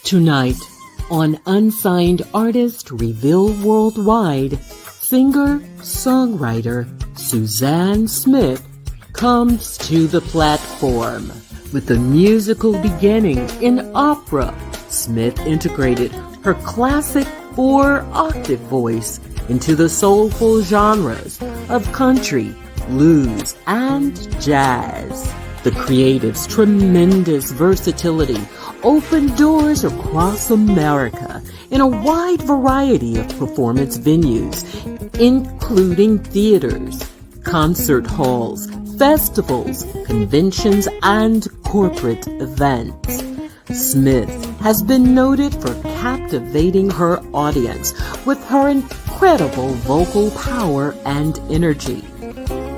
Tonight, on Unsigned Artist Reveal Worldwide, singer-songwriter Susanne Smith comes to the platform. With a musical beginning in opera, Smith integrated her classic 4-octave voice into the soulful genres of country, blues, and jazz. The creative's tremendous versatility opened doors across America in a wide variety of performance venues, including theaters, concert halls, festivals, conventions, and corporate events. Smith has been noted for captivating her audience with her incredible vocal power and energy.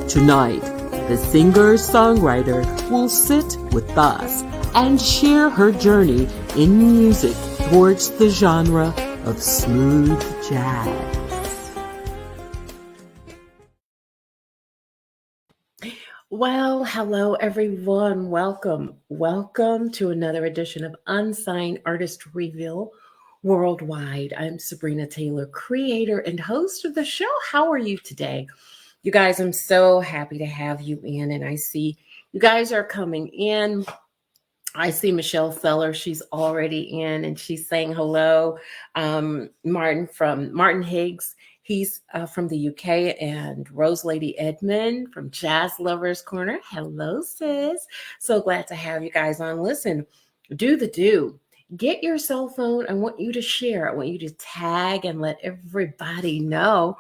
Tonight, the singer-songwriter will sit with us and share her journey in music towards the genre of smooth jazz. Well, hello everyone. Welcome to another edition of Unsigned Artist Reveal Worldwide. I'm Sabrina Taylor, creator and host of the show. How are you today? You guys, I'm so happy to have you in, and I see you guys are coming in. I see Michelle Feller. She's already in, and she's saying hello. Martin Higgs. He's from the UK, and Rose Lady Edmond from Jazz Lovers Corner. Hello, sis. So glad to have you guys on. Listen, do. Get your cell phone. I want you to share. I want you to tag and let everybody know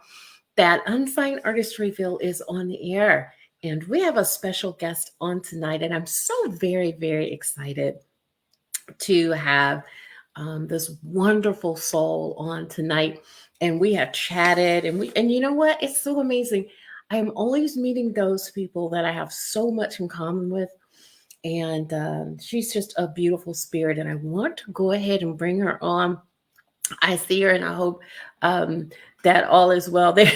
that Unsigned Artist Reveal is on the air. And we have a special guest on tonight. And I'm so very, very excited to have this wonderful soul on tonight. And we have chatted, and you know what? It's so amazing. I'm always meeting those people that I have so much in common with. And she's just a beautiful spirit. And I want to go ahead and bring her on. I see her, and I hope that all is well there.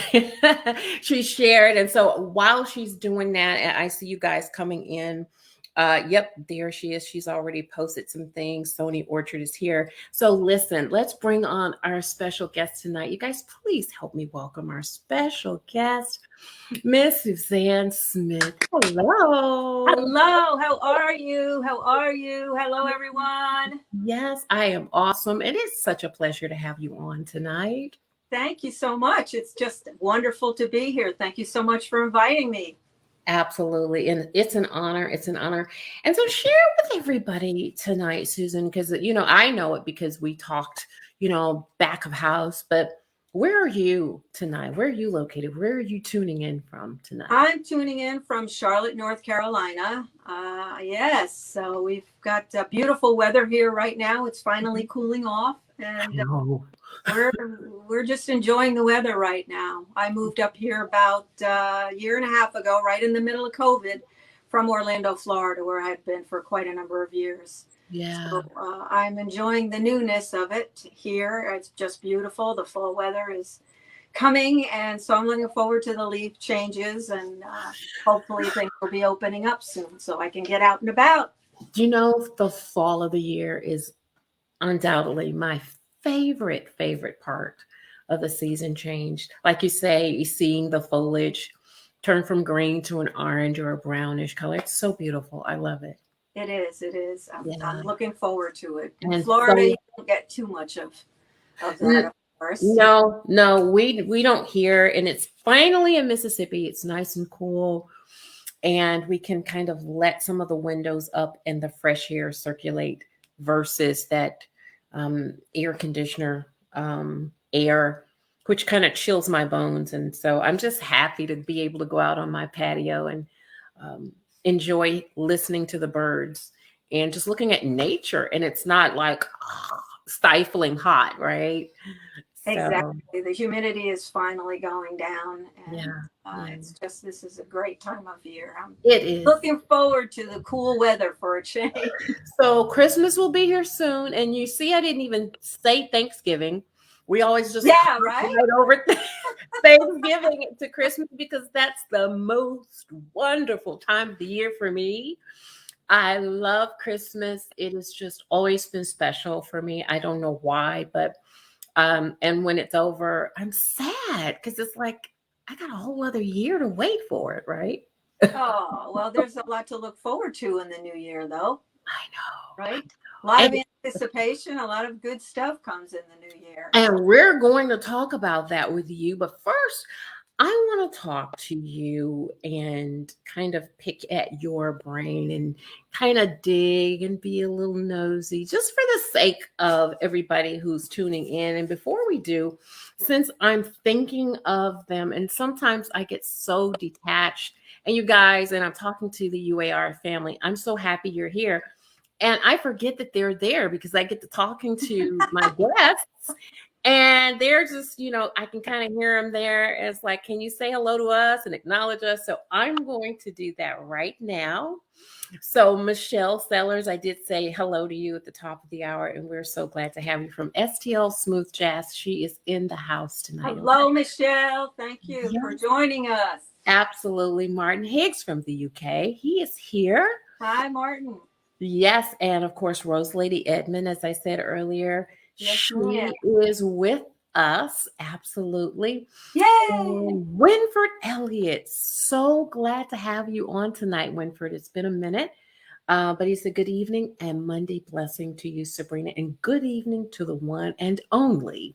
She shared. And so while she's doing that, I see you guys coming in. Yep, there she is. She's already posted some things. Sony Orchard is here. So listen, let's bring on our special guest tonight. You guys, please help me welcome our special guest, Miss Susanne Smith. Hello. Hello. How are you? Hello, everyone. Yes, I am awesome. It is such a pleasure to have you on tonight. Thank you so much. It's just wonderful to be here. Thank you so much for inviting me. Absolutely. And it's an honor. And so share with everybody tonight, Susan, because, I know it because we talked, back of house, but where are you tonight? Where are you located? Where are you tuning in from tonight? I'm tuning in from Charlotte, North Carolina. Yes. So we've got beautiful weather here right now. It's finally cooling off, and we're just enjoying the weather right now. I moved up here about a year and a half ago, right in the middle of COVID, from Orlando, Florida, where I had been for quite a number of years. Yeah. So I'm enjoying the newness of it here. It's just beautiful. The fall weather is coming, and so I'm looking forward to the leaf changes, and hopefully things will be opening up soon so I can get out and about. The fall of the year is undoubtedly my favorite part of the season change. Like you say, seeing the foliage turn from green to an orange or a brownish color. It's so beautiful. I love it. It is. I'm looking forward to it. In And Florida, you don't get too much of that, of course. No, we don't hear. And it's finally in Mississippi. It's nice and cool. And we can kind of let some of the windows up and the fresh air circulate versus that air conditioner air, which kind of chills my bones. And so I'm just happy to be able to go out on my patio and enjoy listening to the birds and just looking at nature. And it's not like stifling hot, right? Exactly. So, the humidity is finally going down. And it's just, this is a great time of year. It is. Looking forward to the cool weather for a change. So Christmas will be here soon. And you see, I didn't even say Thanksgiving. We always just right over Thanksgiving to Christmas because that's the most wonderful time of the year for me. I love Christmas. It has just always been special for me. I don't know why, but and when it's over, I'm sad because it's like I got a whole other year to wait for it, right? Oh, well, there's a lot to look forward to in the new year, though, I know. right? A lot of And anticipation, a lot of good stuff comes in the new year. and we're going to talk about that with you, but first I want to talk to you and kind of pick at your brain and kind of dig and be a little nosy just for the sake of everybody who's tuning in. And before we do, since I'm thinking of them, and sometimes I get so detached, and you guys, and I'm talking to the UAR family, I'm so happy you're here. And I forget that they're there because I get to talking to my guests and they're just, I can kind of hear them there. It's like, can you say hello to us and acknowledge us? So I'm going to do that right now. So, Michelle Sellers, I did say hello to you at the top of the hour, and we're so glad to have you from STL Smooth Jazz. She is in the house tonight. Hello, Michelle. Thank you Yes. for joining us. Absolutely. Martin Higgs from the UK. He is here. Hi, Martin. Yes. And of course, Rose Lady Edmond, as I said earlier, Yes, she ma'am. is with us. Absolutely. Yay! And Winford Elliott, so glad to have you on tonight, Winford. It's been a minute, but he said good evening and Monday blessing to you, Sabrina, and good evening to the one and only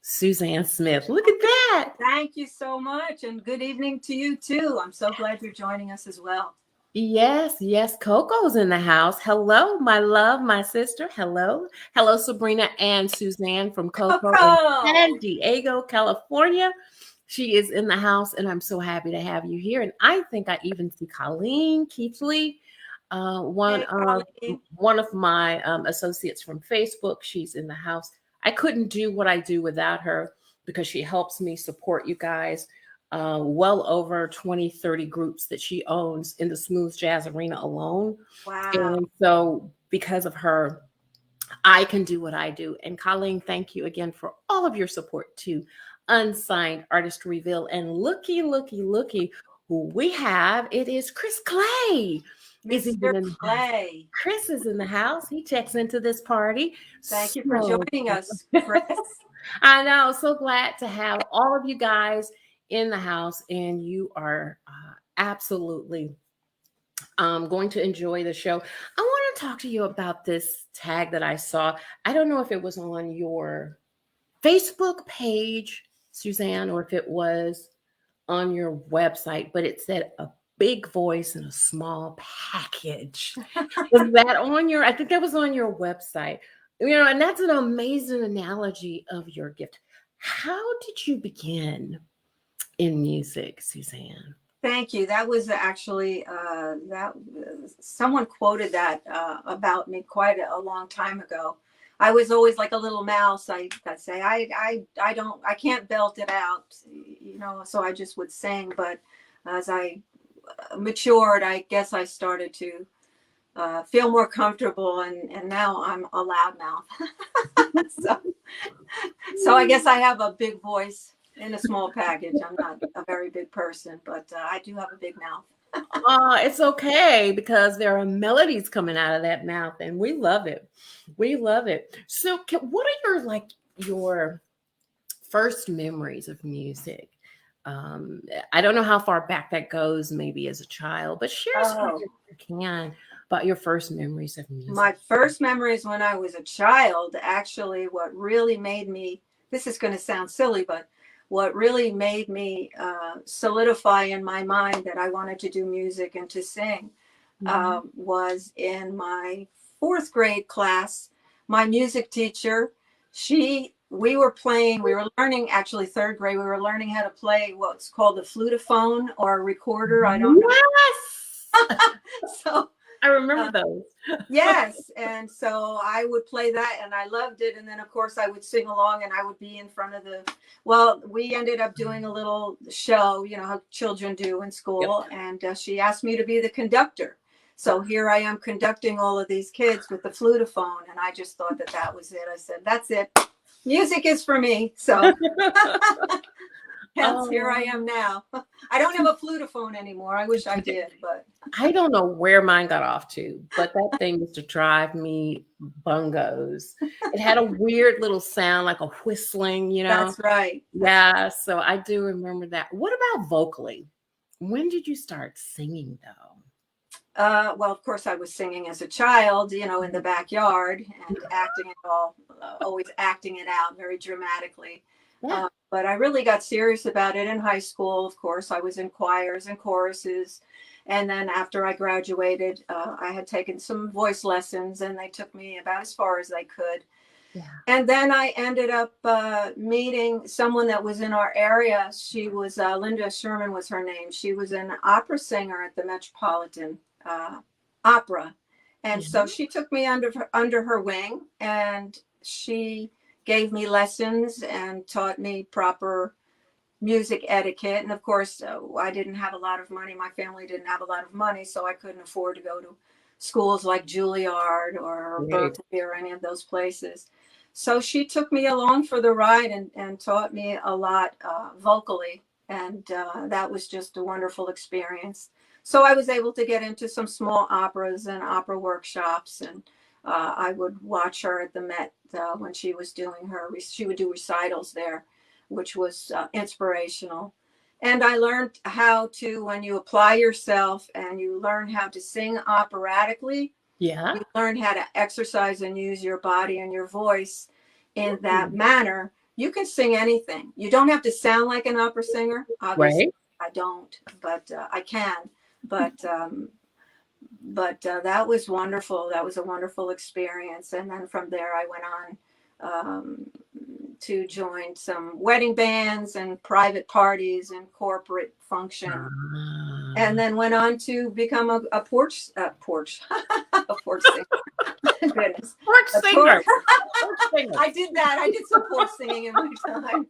Susanne Smith. Look at that. Thank you so much, and good evening to you too. I'm so glad you're joining us as well. Yes. Coco's in the house. Hello, my love, my sister. Hello. Sabrina and Suzanne from Coco in San Diego, California. She is in the house, and I'm so happy to have you here. And I think I even see Colleen Keithley, one of my associates from Facebook. She's in the house. I couldn't do what I do without her because she helps me support you guys. Well over 20, 30 groups that she owns in the smooth jazz arena alone. Wow. And so because of her, I can do what I do. And Colleen, thank you again for all of your support to Unsigned Artist Reveal. And looky who we have. It is Chris Clay. Mr. Clay. Chris is in the house. He checks into this party. Thank you for joining us, Chris. I know. So glad to have all of you guys in the house, and you are absolutely going to enjoy the show. I want to talk to you about this tag that I saw. I don't know if it was on your Facebook page, Suzanne, or if it was on your website, but it said a big voice in a small package. Was that on your, I think that was on your website, and that's an amazing analogy of your gift. How did you begin in music, Suzanne? Thank you. That was actually someone quoted that about me quite a long time ago. I was always like a little mouse. I say I can't belt it out, so I just would sing. But as I matured, I guess I started to feel more comfortable, and now I'm a loudmouth. so I guess I have a big voice in a small package. I'm not a very big person, but I do have a big mouth. It's okay because there are melodies coming out of that mouth, and we love it. So, what are your first memories of music? I don't know how far back that goes, maybe as a child, but share some if you can about your first memories of music. My first memories when I was a child, actually, what really made me, this is going to sound silly, but what really made me solidify in my mind that I wanted to do music and to sing was in my 4th grade class. My music teacher, we were learning, actually 3rd grade, we were learning how to play what's called the flutophone or a recorder. I don't know. Yes! So I remember those. Yes. And so I would play that and I loved it. And then of course I would sing along and I would be in front of we ended up doing a little show, how children do in school. Yep. And she asked me to be the conductor. So here I am conducting all of these kids with the flutophone. And I just thought that was it. I said, that's it. Music is for me. So Yes, here I Oh, am now. I don't have a flutophone anymore. I wish I did, but I don't know where mine got off to, but that thing used to drive me bungos. It had a weird little sound, like a whistling, you know? that's right. That's right. Yeah, so I do remember that. What about vocally? When did you start singing though? Well, of course, I was singing as a child, in the backyard and acting it all, always acting it out very dramatically. Yeah. But I really got serious about it in high school. Of course, I was in choirs and choruses. And then after I graduated, I had taken some voice lessons, and they took me about as far as they could. Yeah. And then I ended up meeting someone that was in our area. She was Linda Sherman was her name. She was an opera singer at the Metropolitan Opera, and so Mhm. she took me under her wing, and she gave me lessons and taught me proper music etiquette. And of course, I didn't have a lot of money. My family didn't have a lot of money, so I couldn't afford to go to schools like Juilliard or Great. Berkeley or any of those places. So she took me along for the ride and taught me a lot vocally. And that was just a wonderful experience. So I was able to get into some small operas and opera workshops. And I would watch her at the Met when she would do recitals there, which was inspirational. And I learned how to, when you apply yourself and you learn how to sing operatically, Yeah. you learn how to exercise and use your body and your voice in that Mm. manner. You can sing anything. You don't have to sound like an opera singer. Obviously, Right. I don't, but I can. But that was wonderful. That was a wonderful experience. And then from there, I went on to join some wedding bands and private parties and corporate function, and Ah. then went on to become a porch a porch singer. Goodness, Porch a singer. porch. Porch singer. I did that. I did some porch singing in my time.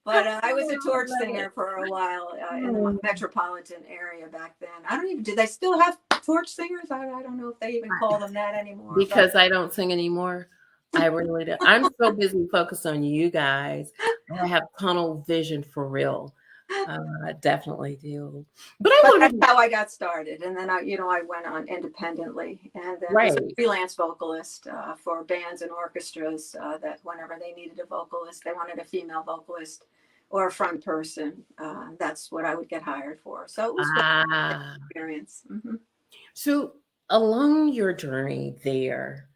But I was a Oh, torch I love it. singer for a while in the Mm. metropolitan area back then. I don't even, do they still have torch singers? I don't know if they even call them that anymore. But Because I don't sing anymore. I really do. I'm so busy focused on you guys. I have tunnel vision for real. I definitely do. But I that's wanted to, how I got started. And then I went on independently and then was a right. freelance vocalist for bands and orchestras that whenever they needed a vocalist, they wanted a female vocalist or a front person. That's what I would get hired for. So it was a Ah. experience. Hmm. So along your journey there,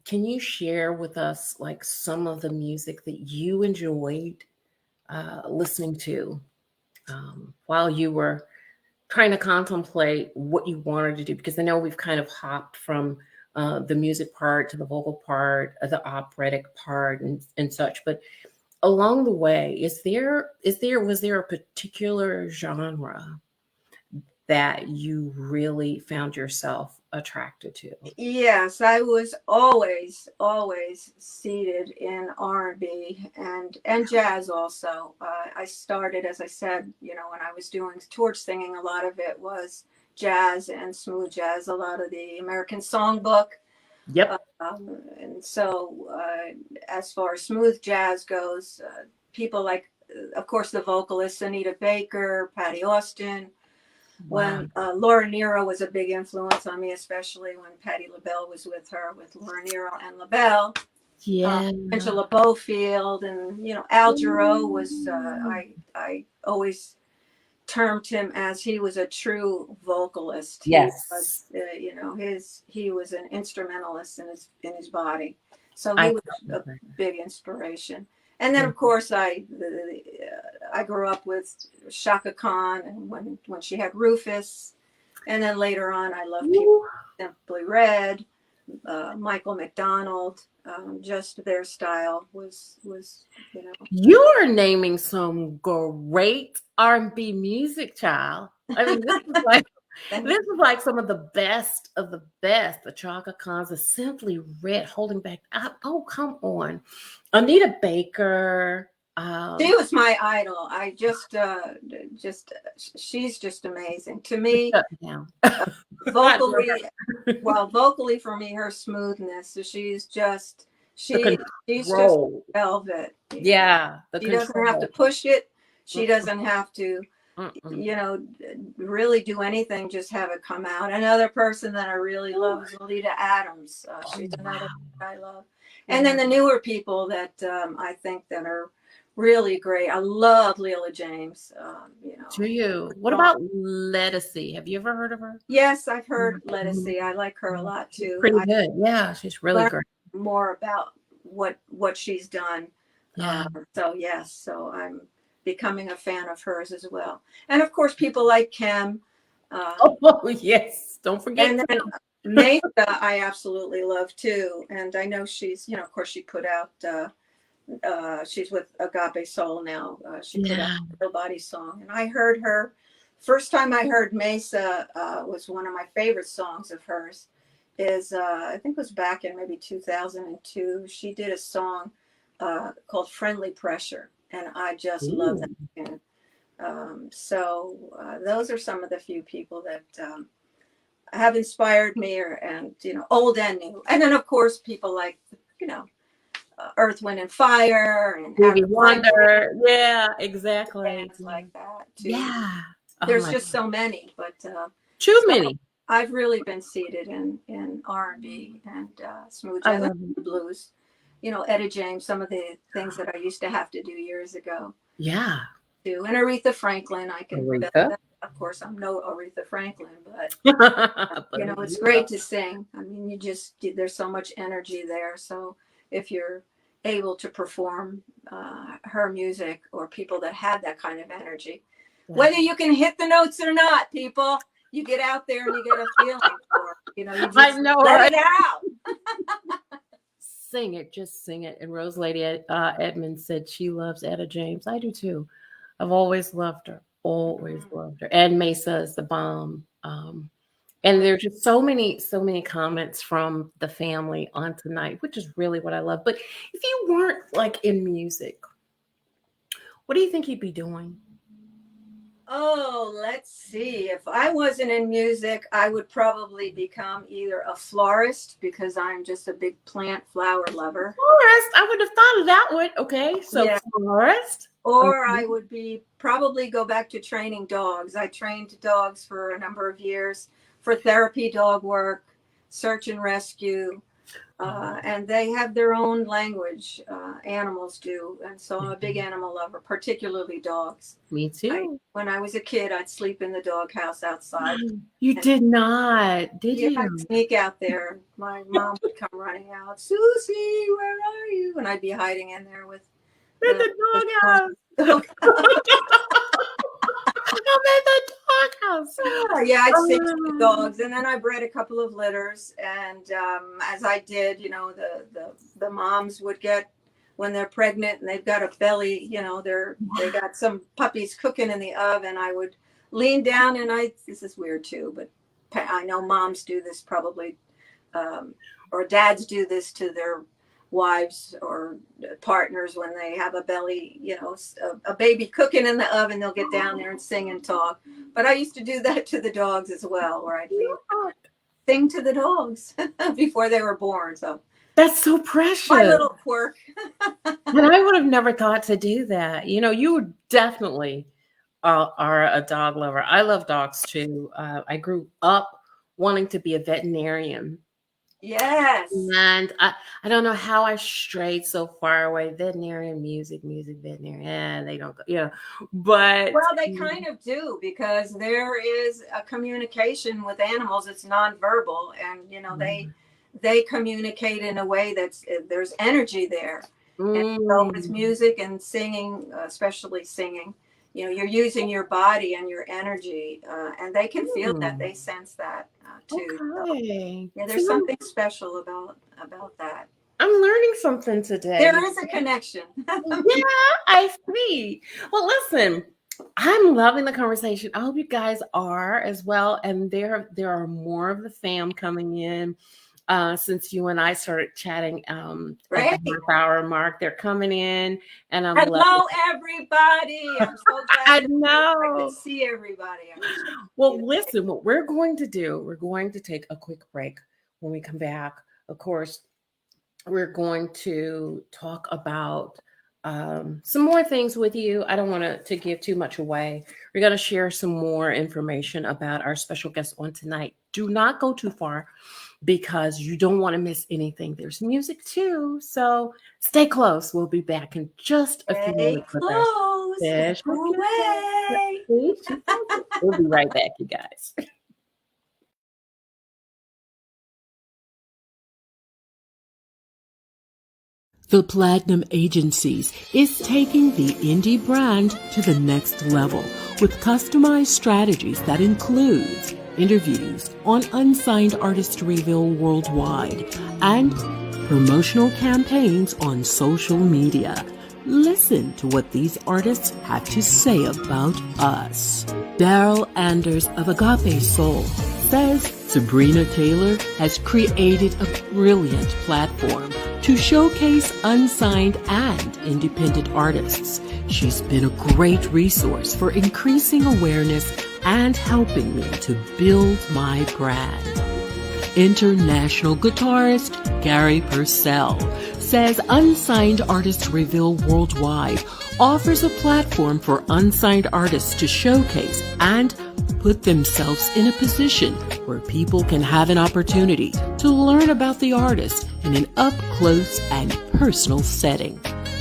can you share with us like some of the music that you enjoyed listening to while you were trying to contemplate what you wanted to do? Because I know we've kind of hopped from the music part to the vocal part, the operatic part, and such. But along the way, was there a particular genre that you really found yourself attracted to? Yes, I was always seated in R&B and jazz also. I started, as I said, when I was doing torch singing, a lot of it was jazz and smooth jazz, a lot of the American Songbook. Yep. And so, as far as smooth jazz goes, people like, of course, the vocalists, Anita Baker, Patty Austin, Wow. when Laura Nyro was a big influence on me, especially when Patti LaBelle was with her, with Laura Nyro and LaBelle. Yeah. Angela Bofield and Al Jarreau was I always termed him as he was a true vocalist. He was Yes. he was an instrumentalist in his body, so I he was felt a that. big inspiration. And then Yeah. of course I grew up with Shaka Khan, and when she had Rufus, and then later on I loved people Ooh. like Simply Red, Michael McDonald. Just their style was You're naming some great R&B music, child. I mean, thank this is like some of the best of the best. The Chaka Khans, the Simply Red, Holding Back Up. Oh, come on. Anita Baker. She was my idol. I just she's just amazing to me. Shut me down. I love Vocally, her. well, vocally for me, her smoothness. So The she's just control. velvet. Yeah, the She doesn't have to control. push it. She doesn't have to, Mm-mm. you know, really do anything, just have it come out. Another person that I really love is Alita Adams. Oh, She's another wow. I love. And Yeah. then the newer people that I think that are really great. I love Leela James. To you. What Song. about Lettucey? Have you ever heard of her? Yes, I've heard Let Us Mhm. See. I like her a lot She's too. pretty I good. Yeah, she's really learned great. more about what she's done. Yeah. So yes, so I'm becoming a fan of hers as well. And of course, people like Kim. Um, Oh, yes. Don't forget and then Kim. Mesa, I absolutely love too. And I know she's, of course, she put out. She's with Agape Soul now. She put out Yeah. a Real Body song, and I heard her. First time I heard Mesa was one of my favorite songs of hers. Is I think it was back in maybe 2002. She did a song called "Friendly Pressure," and I just love that Ooh. tune. So those are some of the few people that have inspired me, and old and new. And then of course people like you know Earth, Wind, and Fire, and Stevie Aretha Franklin, Wonder. Yeah, exactly. bands like that too. Yeah. Oh There's my just God. so many, but Too so many. I've really been seated in R&B and smooth I jazz and love it. the blues. Etta James, some of the things that I used to have to do years ago Yeah. too. And Aretha Franklin, I can. Aretha. Of course, I'm no Aretha Franklin, but But it's Aretha. great to sing. I mean, there's so much energy there. So if you're able to perform her music, or people that have that kind of energy, Yeah. whether you can hit the notes or not, people, you get out there and you get a feeling for it. You I just know, let right? it out. Sing it, just sing it. And Rose Lady Edmonds said she loves Etta James. I do too. I've always loved her, always Mhm. loved her. And Mesa is the bomb. And there's just so many comments from the family on tonight, which is really what I love. But if you weren't like in music, what do you think you'd be doing? Oh, let's see. If I wasn't in music, I would probably become either a florist, because I'm just a big plant flower lover. Florist. I would have thought of that one. Okay, so Yeah. florist. Or Okay. I would probably go back to training dogs. I trained dogs for a number of years for therapy dog work, search and rescue, Oh, and they have their own language. Animals do, and so I'm a big mhm. animal lover, particularly dogs. Me too. When I was a kid, I'd sleep in the doghouse outside. You And did not, did yeah, I'd you? sneak out there. My mom would come running out, Susie, where are you? And I'd be hiding in there with In the the doghouse. dog. I'm in the doghouse. Yeah, I'd sing to the Oh, dogs, and then I bred a couple of litters. And as I did, the moms would get, when they're pregnant and they've got a belly, they got some puppies cooking in the oven. I would lean down, and this is weird too, but I know moms do this probably, um, or dads do this to their wives or partners when they have a belly, a baby cooking in the oven. They'll get down there and sing and talk. But I used to do that to the dogs as well, where I'd lean, look. sing to the dogs before they were born. So That's so my precious. little quirk. And I would have never thought to do that. You definitely are a dog lover. I love dogs too. I grew up wanting to be a veterinarian. Yes. And I don't know how I strayed so far away. Veterinarian, music, veterinarian. They don't go, But Well, they kind of do, because there is a communication with animals. It's nonverbal, and they communicate in a way that's there's energy there. And so with mm, music and singing, especially singing, you're using your body and your energy, and they can feel that. mm, They sense that too. So okay. yeah, See, there's something special about that. I'm learning something today. There is a connection. Yeah, I see. Well, listen, I'm loving the conversation. I hope you guys are as well. And there are more of the fam coming in since you and I started chatting at the Great. half hour mark. They're coming in, and I'm loving. Hello, everybody. I'm so glad I I could know. see everybody. I wish I could see Well, them. listen, what we're going to do, we're going to take a quick break. When we come back, of course, we're going to talk about some more things with you. I don't want to give too much away. We're going to share some more information about our special guest on tonight. Do not go too far because you don't want to miss anything. There's music too. So stay close. We'll be back in just a few Stay minutes with our close. special Go away. guest. We'll be right back, you guys. The Platinum Agencies is taking the indie brand to the next level with customized strategies that includes interviews on unsigned artist reveal worldwide and promotional campaigns on social media. Listen to what these artists have to say about us. Daryl Anders of Agape Soul says Sabrina Taylor has created a brilliant platform to showcase unsigned and independent artists. She's been a great resource for increasing awareness and helping me to build my brand. International guitarist Gary Purcell says Unsigned Artist Reveal Worldwide offers a platform for unsigned artists to showcase and put themselves in a position where people can have an opportunity to learn about the artist in an up-close and personal setting.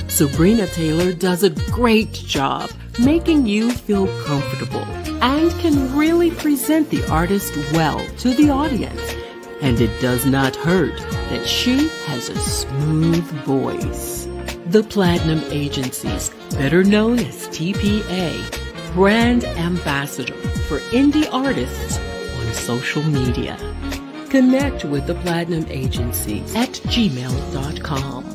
Sabrina Taylor does a great job making you feel comfortable and can really present the artist well to the audience. And it does not hurt that she has a smooth voice. The Platinum Agencies, better known as TPA, brand ambassador for indie artists on social media. Connect with the Platinum Agencies at gmail.com.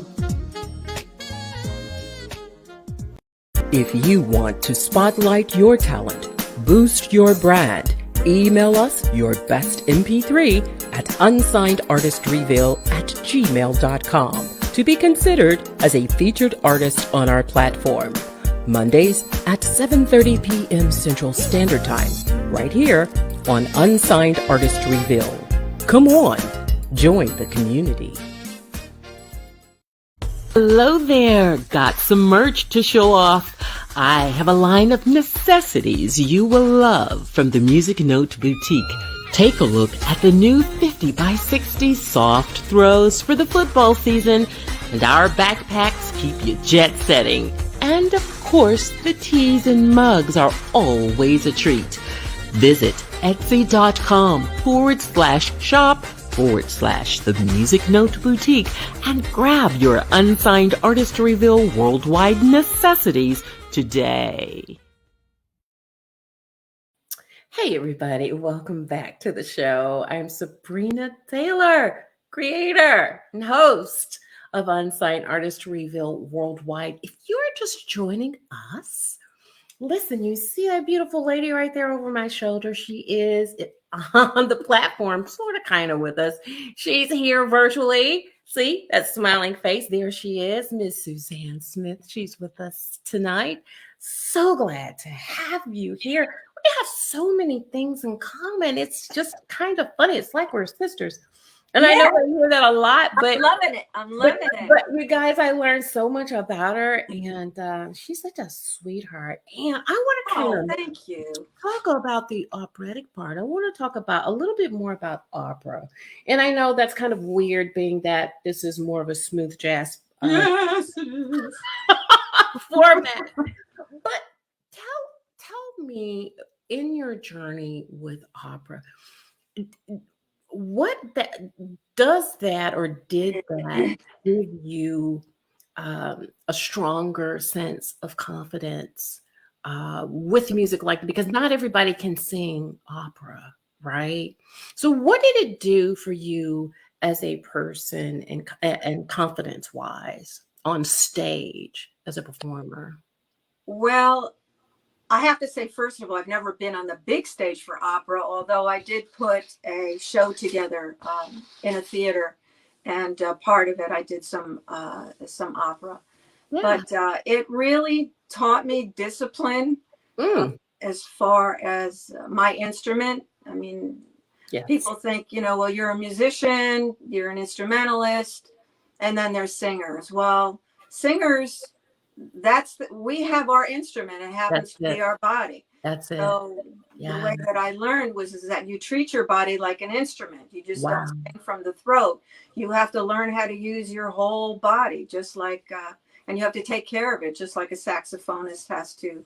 If you want to spotlight your talent, boost your brand, email us your best MP3 at unsignedartistreveal@gmail.com to be considered as a featured artist on our platform. Mondays at 7:30 p.m. Central Standard Time, right here on Unsigned Artist Reveal. Come on, join the community. Hello there, got some merch to show off. I have a line of necessities you will love from the Music Note Boutique. Take a look at the new 50 by 60 soft throws for the football season, and our backpacks keep you jet setting. And of course, the teas and mugs are always a treat. Visit etsy.com/shop/The Music Note Boutique and grab your Unsigned Artist Reveal Worldwide necessities today. Hey everybody, welcome back to the show. I'm Sabrina Taylor, creator and host of Unsigned Artist Reveal Worldwide. If you're just joining us, listen, you see that beautiful lady right there over my shoulder? She is on the platform, sort of kind of with us. She's here virtually. See that smiling face? There she is, Miss Susanne Smith. She's with us tonight. So glad to have you here. We have so many things in common. It's just kind of funny. It's like we're sisters. And I know I hear that a lot, but I'm loving it. But you guys, I learned so much about her, and she's such a sweetheart. And I want to kind of thank you. Talk about the operatic part. I want to talk about a little bit more about opera. And I know that's kind of weird, being that this is more of a smooth jazz format. But tell me, in your journey with opera, what that or did that give you a stronger sense of confidence with music, because not everybody can sing opera, right? So what did it do for you as a person and confidence wise on stage as a performer? Well, I have to say, first of all, I've never been on the big stage for opera, although I did put a show together in a theater, and part of it I did some opera. Yeah. But it really taught me discipline as far as my instrument. I mean, yes. People think, well, you're a musician, you're an instrumentalist, and then there's singers. Well, singers we have our instrument. It happens That's to be it. our body. That's it. So the Yeah. way that I learned is that you treat your body like an instrument. You just don't Wow. sing from the throat. You have to learn how to use your whole body, just like, and you have to take care of it, just like a saxophonist has to,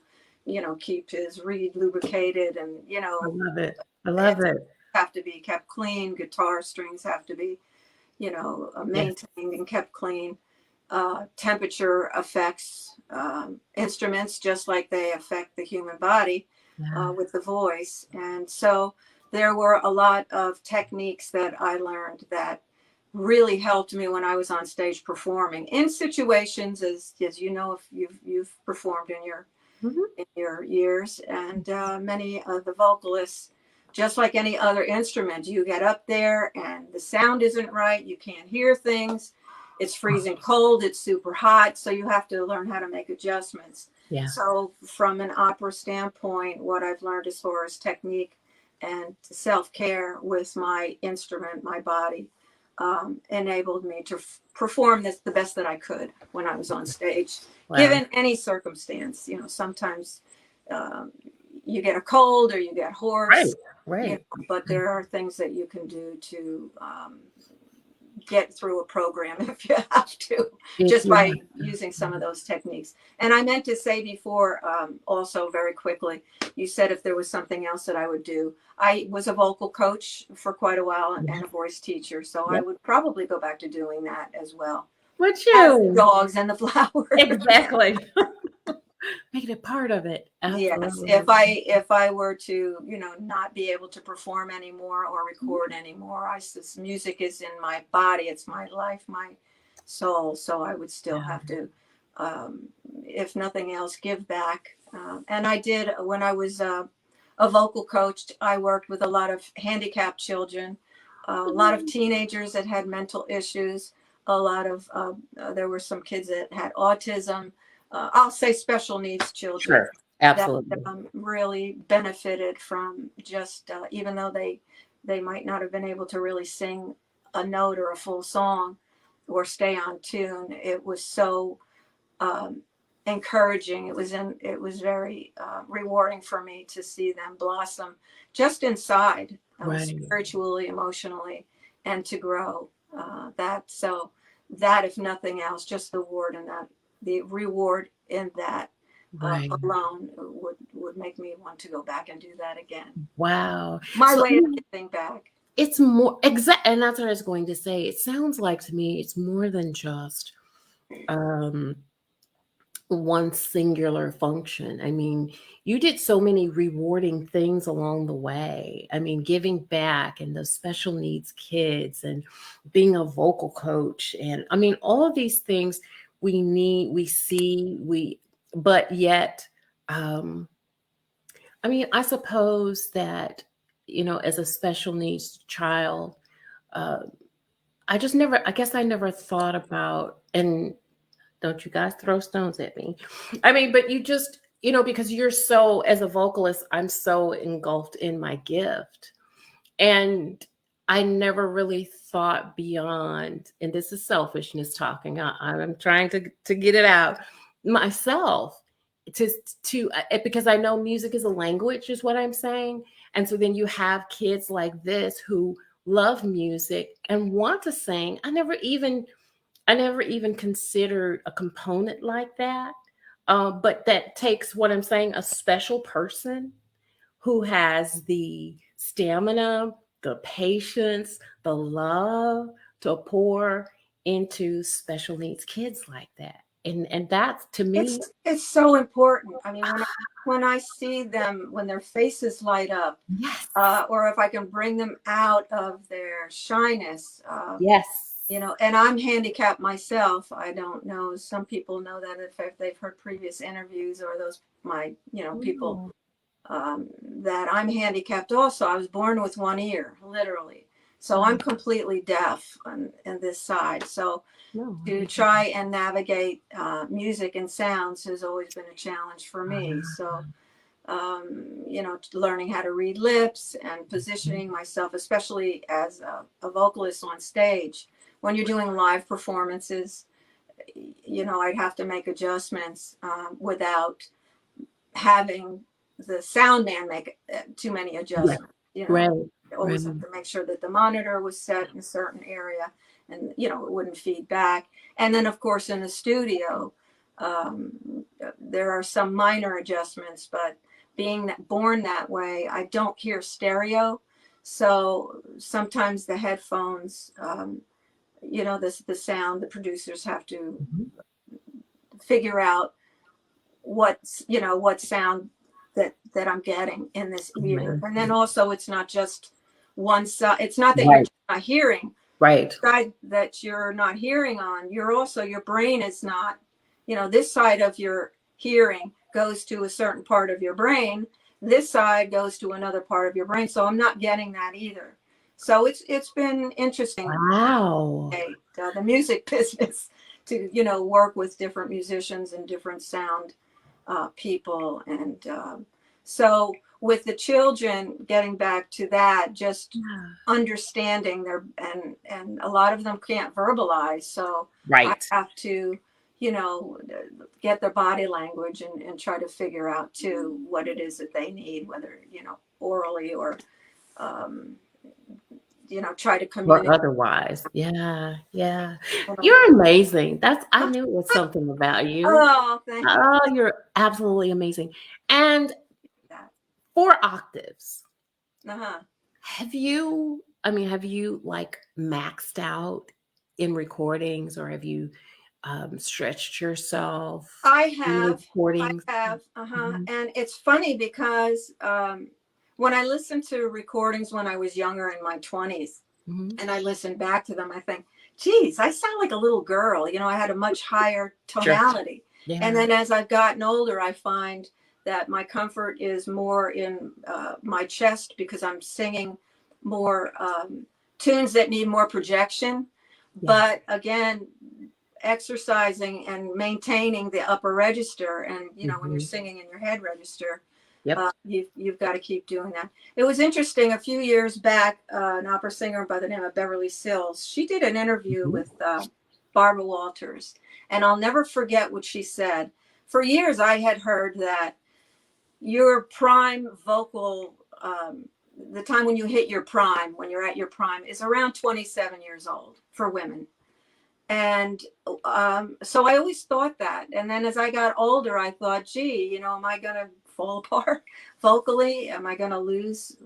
keep his reed lubricated, and I love it. I love it it. have to be kept clean. Guitar strings have to be, Yes. maintained and kept clean. Temperature affects instruments just like they affect the human body Yeah. with the voice. And so there were a lot of techniques that I learned that really helped me when I was on stage performing in situations, as you know, if you've performed Mhm. in your years, and many of the vocalists, just like any other instrument, you get up there and the sound isn't right, you can't hear things, it's freezing cold, it's super hot, so you have to learn how to make adjustments. Yeah. So from an opera standpoint, what I've learned as far as technique and self-care with my instrument, my body, enabled me to perform this the best that I could when I was on stage, Wow. given any circumstance. Sometimes um, you get a cold or you get Right. hoarse, Right. but there are things that you can do to get through a program if you have to, just Yeah. by using some of those techniques. And I meant to say before, also very quickly, you said if there was something else that I would do. I was a vocal coach for quite a while and a voice teacher, so I Yep. would probably go back to doing that as well Would as the you? dogs and the flowers. Exactly. Making it part of it. Yes, Absolutely. if I were to, not be able to perform anymore or record anymore, music is in my body, it's my life, my soul. So I would still Yeah. have to, if nothing else, give back. And I did when I was a vocal coach. I worked with a lot of handicapped children, a lot of teenagers that had mental issues, a lot of there were some kids that had autism. I'll say special needs children Sure. that Absolutely. really benefited from just even though they might not have been able to really sing a note or a full song or stay on tune. It was so um, encouraging. It was very rewarding for me to see them blossom just inside, Right. spiritually, emotionally, and to grow. That if nothing else, just the reward in that Right. alone would make me want to go back and do that again. Wow. My So way of giving back. it's more exact, and that's what I was going to say. It sounds like to me it's more than just um one singular function. I mean, you did so many rewarding things along the way. I mean, giving back and those special needs kids and being a vocal coach. And I mean, all of these things we need, we see, but yet, um, I mean, I suppose that, as a special needs child, uh, I guess I never thought about, and don't you guys throw stones at me. I mean, but you just, because you're so, as a vocalist, I'm so engulfed in my gift. And I never really thought beyond, and this is selfishness talking. I'm trying to get it out myself to because I know music is a language, is what I'm saying. And so then you have kids like this who love music and want to sing. I never even considered a component like that. But that takes, what I'm saying, a special person who has the stamina, the patience, the love to pour into special needs kids like that. And that's, to me, It's so important. I mean, when I see them, when their faces light up, yes, or if I can bring them out of their shyness, yes. and I'm handicapped myself. I don't know. Some people know that if they've heard previous interviews or those people Oh, that I'm handicapped also. I was born with one ear, literally. So I'm completely deaf on this side. So no, I to didn't. try and navigate music and sounds has always been a challenge for me. So, learning how to read lips and positioning myself, especially as a vocalist on stage, when you're doing live performances, I'd have to make adjustments without having the sound man make too many Yeah. adjustments. Right. Always Right. have to make sure that the monitor was set in a certain area, and it wouldn't feed back. And then, of course, in the studio, there are some minor adjustments, but being born that way, I don't hear stereo. So sometimes the headphones, the sound, the producers have to Mhm. figure out what sound that I'm getting in this ear. And then Amazing. also, it's not just one side. It's not that you're Right. just not hearing. Right. Side that you're not hearing on, you're also, your brain is not, this side of your hearing goes to a certain part of your brain. This side goes to another part of your brain. So I'm not getting that either. So it's been interesting, Wow. the music business, to work with different musicians and different sound people. And so with the children, getting back to that, just Yeah. understanding their, and a lot of them can't verbalize. So I Right. have to, get their body language, and try to figure out too what it is that they need, whether, orally or, um, try to Or communicate. otherwise. Yeah. Yeah. You're amazing. I knew it was something about you. Oh, thank you. Oh, you're absolutely amazing. And That. 4 octaves. Uh-huh. Have you like maxed out in recordings, or have you stretched yourself I in have, recordings? uh-huh. Mhm. And it's funny because when I listened to recordings when I was younger in my 20s, Mhm. and I listen back to them, I think, geez, I sound like a little girl. I had a much higher Sure. tonality. And Yeah. then as I've gotten older, I find that my comfort is more in my chest, because I'm singing more tunes that need more projection. Yeah. But again, exercising and maintaining the upper register, and when you're Mhm. singing in your head register, Yep. you've got to keep doing that. It was interesting, a few years back, an opera singer by the name of Beverly Sills, she did an interview Mhm. with Barbara Walters, and I'll never forget what she said. For years I had heard that your prime vocal, the time when you hit your prime, when you're at your prime, is around 27 years old for women. And so I always thought that. And then as I got older, I thought, gee, am I going to fall apart vocally? Am I going to lose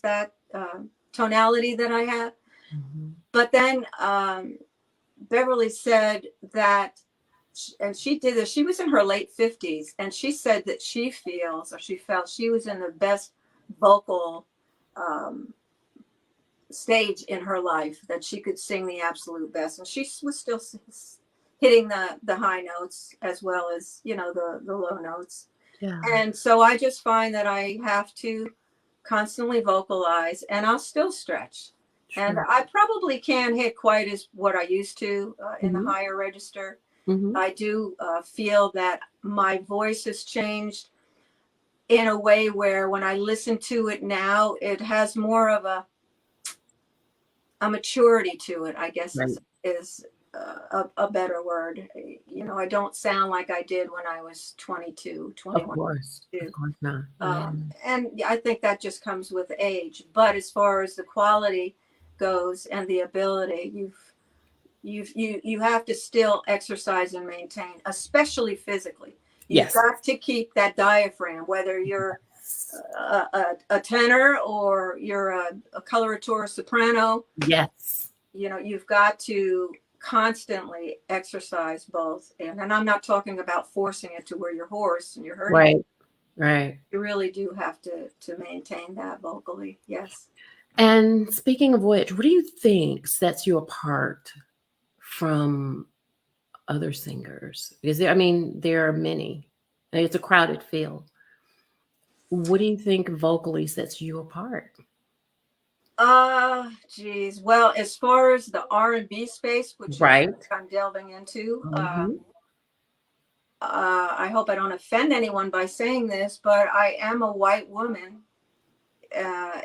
that tonality that I have? Mhm. But then Beverly said that, and she did this, she was in her late 50s, and she said that she felt she was in the best vocal um, stage in her life, that she could sing the absolute best, and she was still hitting the high notes as well as the low notes. Yeah. And so I just find that I have to constantly vocalize, and I'll still stretch, and Sure. I probably can't hit quite as what I used to in the Mhm. higher register. Mhm. I do feel that my voice has changed in a way where when I listen to it now, it has more of a maturity to it, I guess, Right. is a better word. I don't sound like I did when I was 22, Of 21. course. Of course not. Yeah. And I think that just comes with age. But as far as the quality goes and the ability, you have to still exercise and maintain, especially physically. You've Yes. got to keep that diaphragm, whether you're a tenor or you're a coloratura soprano. Yes. You've got to constantly exercise both. And I'm not talking about forcing it to where you're hoarse and you're hurting. Right. Right. You really do have to maintain that vocally. Yes. And speaking of which, what do you think sets you apart from other singers? Because there are many. And it's a crowded field. What do you think vocally sets you apart? Geez. Well, as far as the R&B space, which is Right. what I'm delving into, Mhm. I hope I don't offend anyone by saying this, but I am a white woman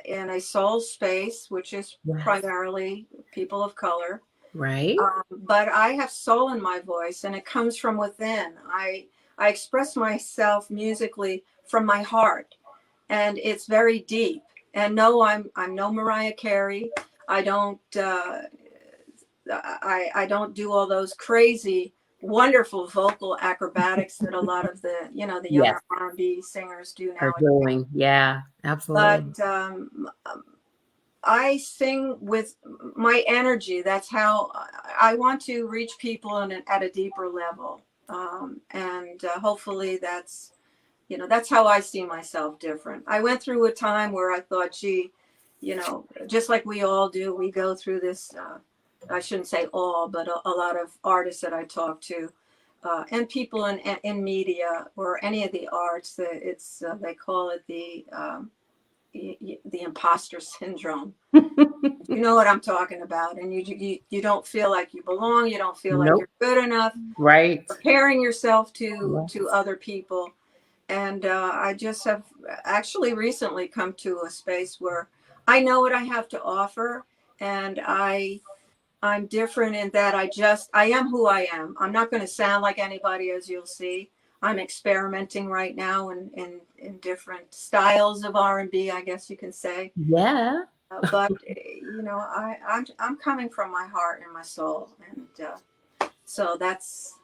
in a soul space, which is Yes. primarily people of color. Right. But I have soul in my voice, and it comes from within. I express myself musically from my heart, and it's very deep. And no, I'm no Mariah Carey. I don't I don't do all those crazy, wonderful vocal acrobatics that a lot of the the Yes. younger R&B singers do Are now. doing. Yeah, absolutely. But I sing with my energy. That's how I want to reach people at a deeper level. And hopefully that's how I see myself different. I went through a time where I thought, gee, just like we all do, we go through this. I shouldn't say all, but a lot of artists that I talk to, and people in media or any of the arts, they call it the imposter syndrome. You know what I'm talking about, and you don't feel like you belong. You don't feel like Nope. you're good enough. Right. Comparing yourself to Yes. other people, and I just have actually recently come to a space where I know what I have to offer, and I'm different in that I am who I am. I'm not going to sound like anybody, as you'll see. I'm experimenting right now in different styles of R&B, I guess you can say. Yeah. But I'm coming from my heart and my soul, and so that's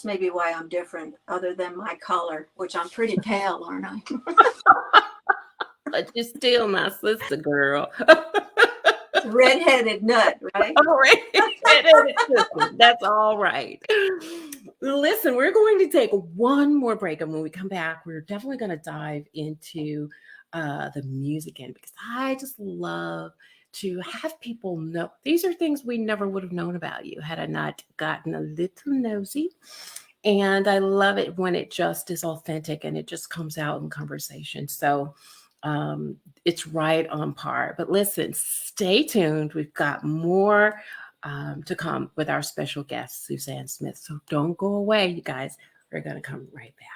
maybe why I'm different, other than my color, which I'm pretty pale, aren't I? But you're still my sister, girl. Redheaded nut, right? All right. That's all right. Listen, we're going to take one more break. And when we come back, we're definitely going to dive into the music end, because I just love to have people know these are things we never would have known about you had I not gotten a little nosy. And I love it when it just is authentic and it just comes out in conversation. So it's right on par. But listen, stay tuned. We've got more to come with our special guest, Susanne Smith. So don't go away, you guys. We're going to come right back.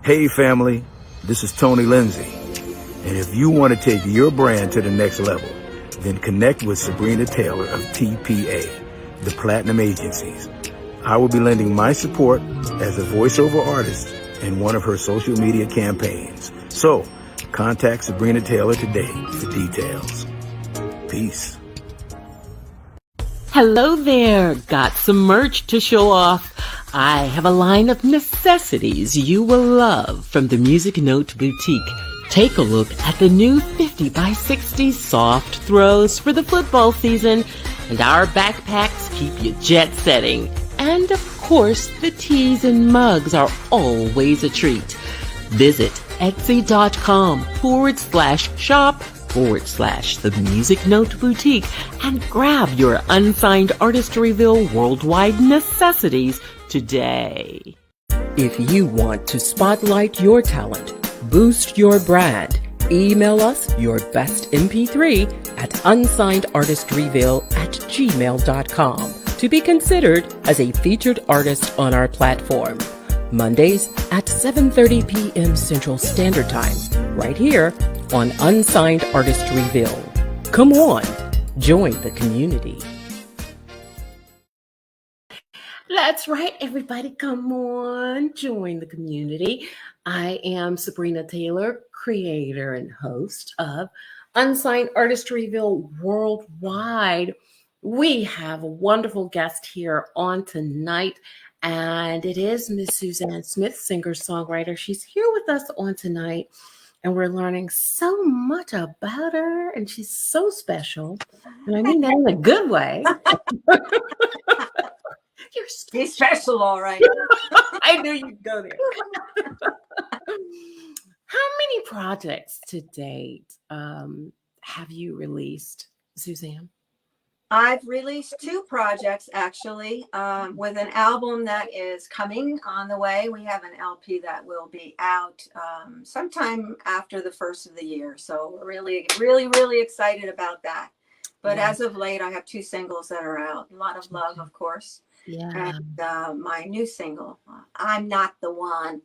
Hey family, this is Tony Lindsay. And if you want to take your brand to the next level, then connect with Sabrina Taylor of TPA, the Platinum Agencies. I will be lending my support as a voiceover artist in one of her social media campaigns. So, contact Sabrina Taylor today for details. Peace. Hello there. Got some merch to show off. I have a line of necessities you will love from the Music Note Boutique. Take a look at the new 50 by 60 soft throws for the football season, and our backpacks keep you jet setting. And of course, the teas and mugs are always a treat. Visit etsy.com/shop/the Music Note Boutique and grab your unsigned Artistryville worldwide necessities today. If you want to spotlight your talent, boost your brand, email us your best MP3 at unsignedartistryville@gmail.com to be considered as a featured artist on our platform. Mondays at 7:30 p.m. Central Standard Time, right here on Unsigned Artistryville. Come on, join the community. That's right, everybody. Come on, join the community. I am Sabrina Taylor, creator and host of Unsigned Artistryville Worldwide. We have a wonderful guest here on tonight, and it is Miss Susanne Smith, singer-songwriter. She's here with us on tonight, and we're learning so much about her, and she's so special. And I mean that in a good way. You're He's special, all right. I knew you'd go there. How many projects to date have you released, Susanne? I've released 2 projects actually, with an album that is coming on the way. We have an LP that will be out sometime after the first of the year. So we're really, really, really excited about that. But as of late, I have 2 singles that are out. A lot of love, of course. Yeah. And my new single, I'm Not the One.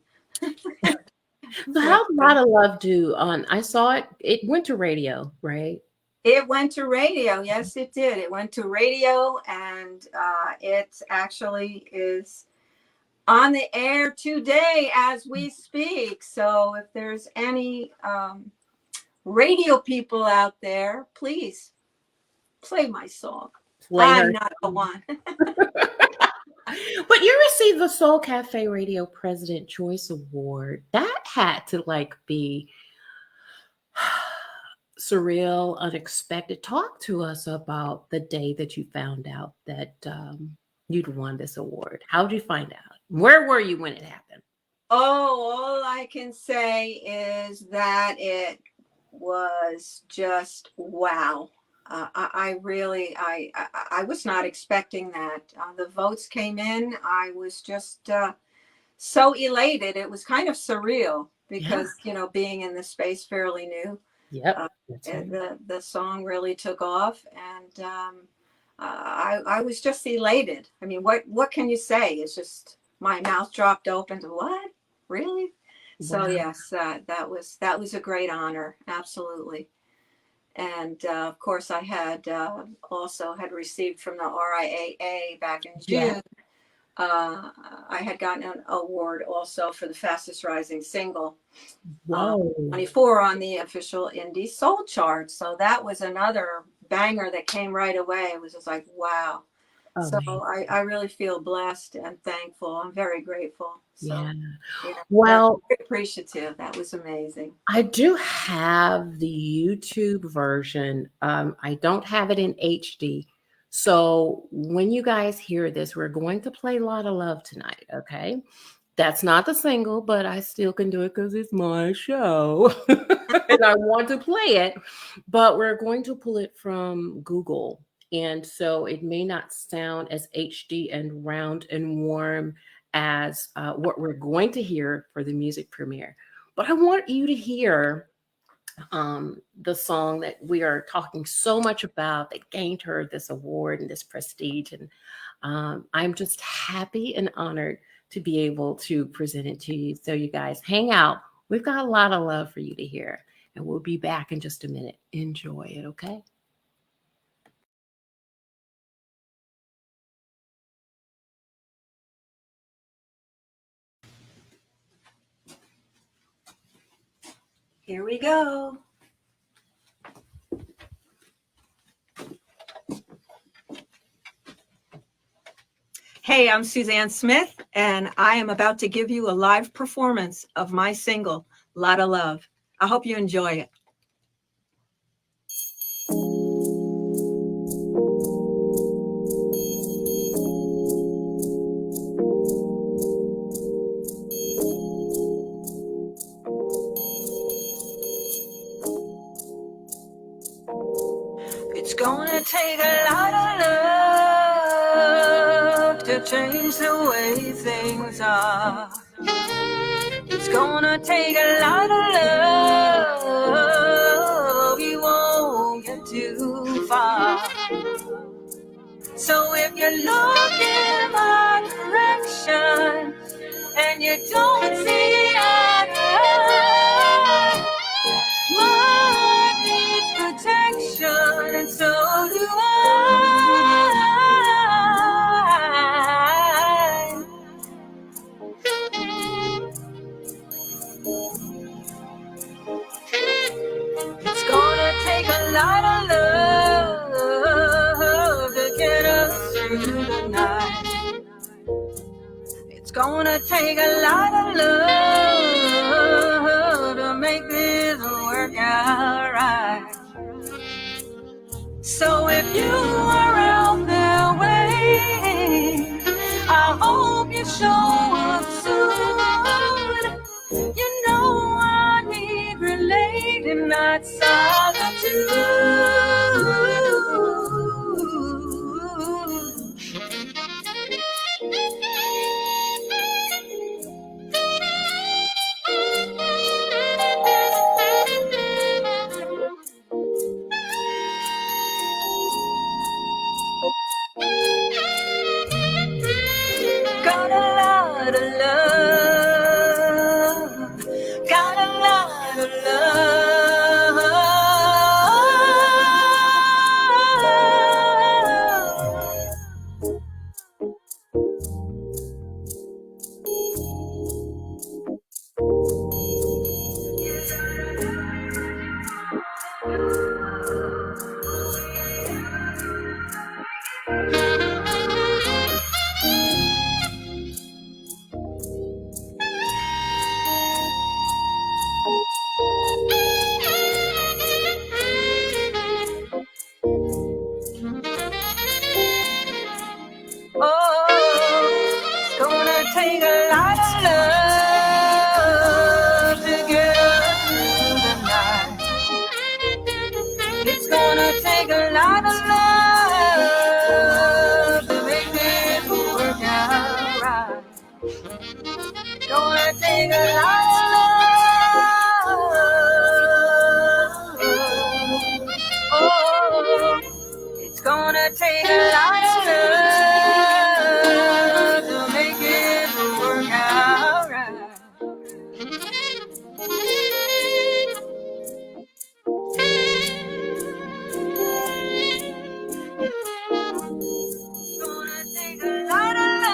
So how'd Lot of Love do on, I saw it, it went to radio, right? It went to radio. Yes, it did. It went to radio, and it actually is on the air today as we speak. So if there's any radio people out there, please play my song. Play her. I'm not the one. But you received the Soul Cafe Radio President Choice Award. That had to like be surreal, unexpected. Talk to us about the day that you found out that you'd won this award. How did you find out? Where were you when it happened? Oh, all I can say is that it was just wow. I really, I was not expecting that. The votes came in. I was just so elated. It was kind of surreal because, you know, being in the space fairly new. Yep. The song really took off, and I was just elated. I mean, what can you say? It's just my mouth dropped open to what? Really? So Wow. yes, that was a great honor. Absolutely. And of course, I had also had received from the RIAA back in June. I had gotten an award also for the fastest rising single. Whoa. 24 on the official indie soul chart. So that was another banger that came right away. It was just like, wow. So I really feel blessed and thankful. I'm very grateful. So, Yeah. You know, Well, appreciative. That was amazing. I do have the YouTube version. I don't have it in HD. So when you guys hear this, we're going to play Lot of Love tonight. Okay. That's not the single, but I still can do it because it's my show and I want to play it. But we're going to pull it from Google. And so it may not sound as HD and round and warm as what we're going to hear for the music premiere. But I want you to hear the song that we are talking so much about that gained her this award and this prestige. And I'm just happy and honored to be able to present it to you. So you guys hang out. We've got a lot of love for you to hear. And we'll be back in just a minute. Enjoy it, okay? Here we go. Hey, I'm Susanne Smith, and I am about to give you a live performance of my single, Lot of Love. I hope you enjoy it. It's gonna take a lot of love to change the way things are. It's gonna take a lot of love. You won't get too far. So if you're looking my direction and you don't see eye to eye, one needs protection, and so do I. It's gonna take a lot of love to get us through the night. It's gonna take a lot of love to make this work out right. So if you are out there waiting, I hope you show up soon. You know I need relating, not solitude. Got a lot of love, got gonna take a lot of love to make this work out right. Gonna take a lot of love. Oh, it's gonna take a lot of love to make it work out right. Gonna take a lot of love.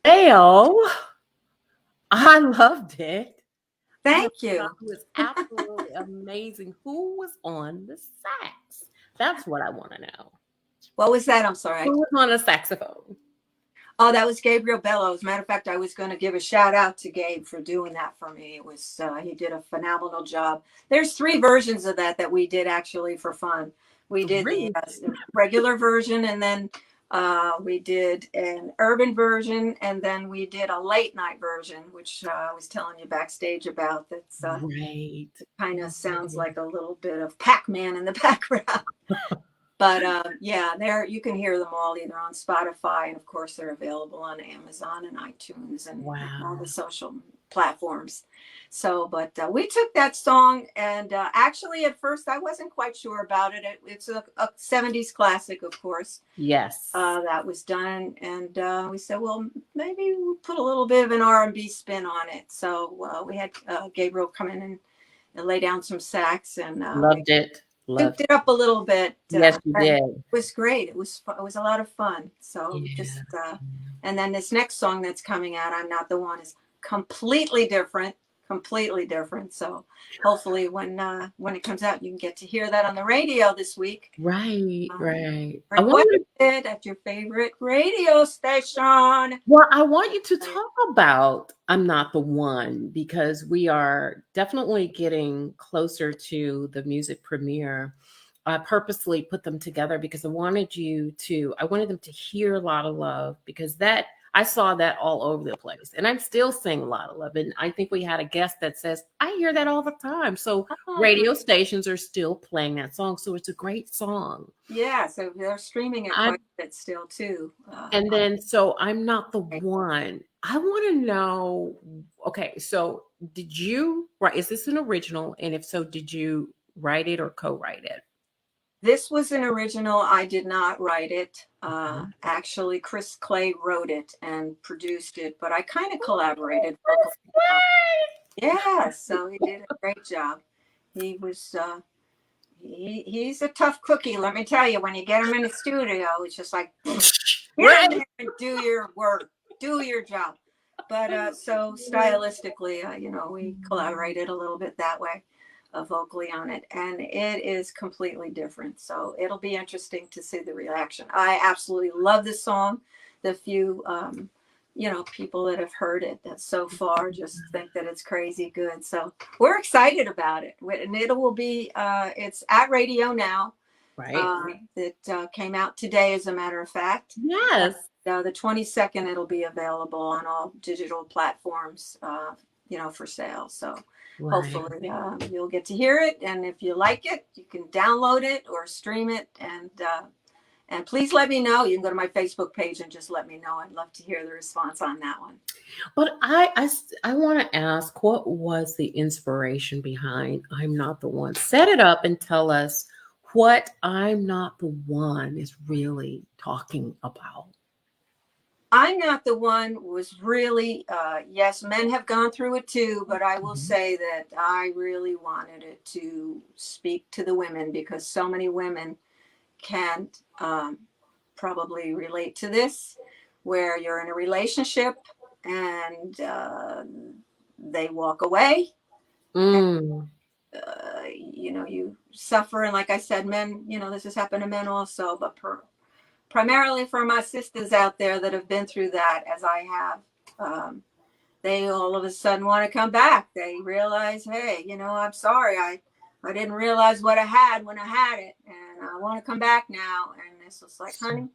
Well, I loved it. Thank I you. thought it was absolutely amazing. Who was on the sax? That's what I want to know. What was that? I'm sorry. Who was on the saxophone? Oh, that was Gabriel Bello. As a matter of fact, I was going to give a shout out to Gabe for doing that for me. It was he did a phenomenal job. There's 3 versions of that we did actually for fun. We did Really? the regular version, and then we did an urban version, and then we did a late night version, which I was telling you backstage about. That's Right. kind of sounds like a little bit of Pac-Man in the background. But yeah, there you can hear them all either on Spotify, and of course they're available on Amazon and iTunes and all the social platforms. So, but we took that song, and actually at first I wasn't quite sure about it. It's a 70s classic, of course. Yes. That was done, and we said, well, maybe we'll put a little bit of an R&B spin on it. So we had Gabriel come in and lay down some sax, and Loved it. Souped it up a little bit. Yes, you did. It was great. It was a lot of fun. So just and then this next song that's coming out, I'm Not the One, is completely different. So hopefully when it comes out, you can get to hear that on the radio this week. Right. Requested at your favorite radio station. Well, I want you to talk about I'm Not the One, because we are definitely getting closer to the music premiere. I purposely put them together because I wanted them to hear A Lot of Love, because I saw that all over the place, and I'm still saying A Lot of Love. And I think we had a guest that says, I hear that all the time. So radio stations are still playing that song. So it's a great song. Yeah. So they're streaming it quite a bit still too. And then, so I'm Not the One. I want to know, okay, so did you write, is this an original? And if so, did you write it or co-write it? This was an original. I did not write it. Actually, Chris Clay wrote it and produced it, but I kind of collaborated. Yeah, so he did a great job. He was he's a tough cookie, let me tell you. When you get him in the studio, it's just like, get in there and do your work, do your job. But so stylistically, we collaborated a little bit that way. Vocally on it, and it is completely different, so it'll be interesting to see the reaction. I absolutely love this song. The few people that have heard it that so far just think that it's crazy good, so we're excited about it. And it will be it's at radio now, right? It came out today, as a matter of fact. Yes. The 22nd it'll be available on all digital platforms for sale, so hopefully you'll get to hear it, and if you like it, you can download it or stream it, and please let me know. You can go to my Facebook page and just let me know. I'd love to hear the response on that one. But I want to ask, what was the inspiration behind I'm Not the One? Set it up and tell us what I'm Not the One is really talking about. I'm Not the One was really, yes, men have gone through it too, but I will say that I really wanted it to speak to the women, because so many women can't probably relate to this, where you're in a relationship and they walk away. And, you suffer. And like I said, men, this has happened to men also, but primarily for my sisters out there that have been through that, as I have, they all of a sudden want to come back. They realize, hey, I'm sorry. I didn't realize what I had when I had it, and I want to come back now. And it's just like, honey,